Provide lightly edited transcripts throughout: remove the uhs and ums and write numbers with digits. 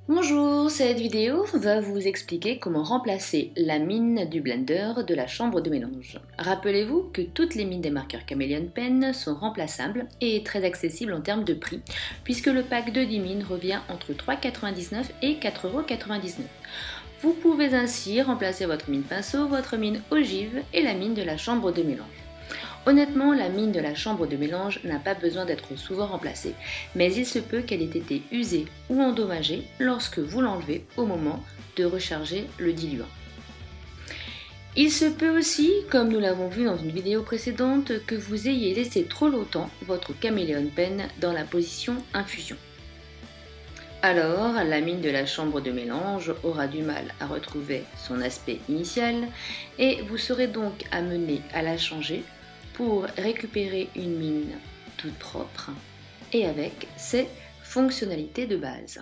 Bonjour, cette vidéo va vous expliquer comment remplacer la mine du blender de la chambre de mélange. Rappelez-vous que toutes les mines des marqueurs Chameleon Pen sont remplaçables et très accessibles en termes de prix, puisque le pack de 10 mines revient entre 3,99 et 4,99 €. Vous pouvez ainsi remplacer votre mine pinceau, votre mine ogive et la mine de la chambre de mélange. Honnêtement, la mine de la chambre de mélange n'a pas besoin d'être souvent remplacée, mais il se peut qu'elle ait été usée ou endommagée lorsque vous l'enlevez au moment de recharger le diluant. Il se peut aussi, comme nous l'avons vu dans une vidéo précédente, que vous ayez laissé trop longtemps votre Chameleon Pen dans la position infusion. Alors, la mine de la chambre de mélange aura du mal à retrouver son aspect initial et vous serez donc amené à la changer pour récupérer une mine toute propre et avec ses fonctionnalités de base.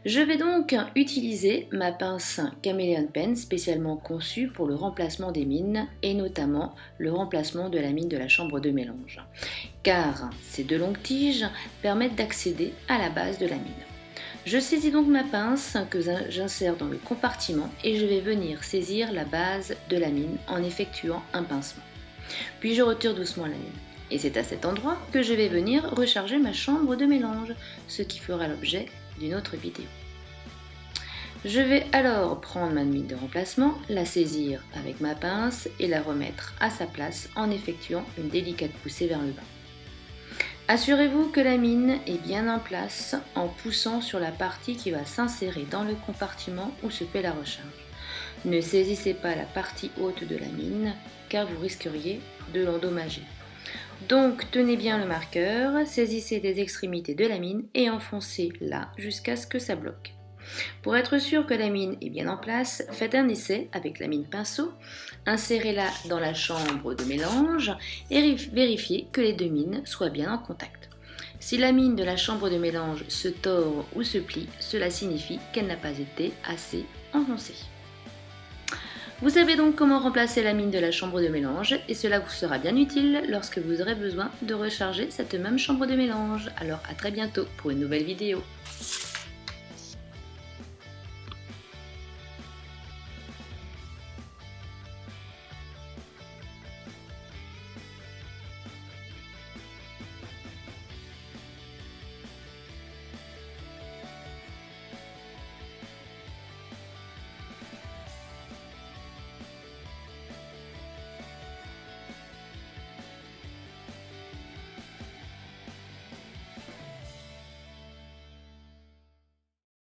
Je vais donc utiliser ma pince Chameleon Pen spécialement conçue pour le remplacement des mines et notamment le remplacement de la mine de la chambre de mélange, car ces deux longues tiges permettent d'accéder à la base de la mine. Je saisis donc ma pince que j'insère dans le compartiment et je vais venir saisir la base de la mine en effectuant un pincement. Puis je retire doucement la mine. Et c'est à cet endroit que je vais venir recharger ma chambre de mélange, ce qui fera l'objet d'une autre vidéo. Je vais alors prendre ma mine de remplacement, la saisir avec ma pince et la remettre à sa place en effectuant une délicate poussée vers le bas. Assurez-vous que la mine est bien en place en poussant sur la partie qui va s'insérer dans le compartiment où se fait la recharge. Ne saisissez pas la partie haute de la mine car vous risqueriez de l'endommager. Donc tenez bien le marqueur, saisissez des extrémités de la mine et enfoncez là jusqu'à ce que ça bloque. Pour être sûr que la mine est bien en place, faites un essai avec la mine pinceau, insérez-la dans la chambre de mélange et vérifiez que les deux mines soient bien en contact. Si la mine de la chambre de mélange se tord ou se plie, cela signifie qu'elle n'a pas été assez enfoncée. Vous savez donc comment remplacer la mine de la chambre de mélange et cela vous sera bien utile lorsque vous aurez besoin de recharger cette même chambre de mélange. Alors à très bientôt pour une nouvelle vidéo.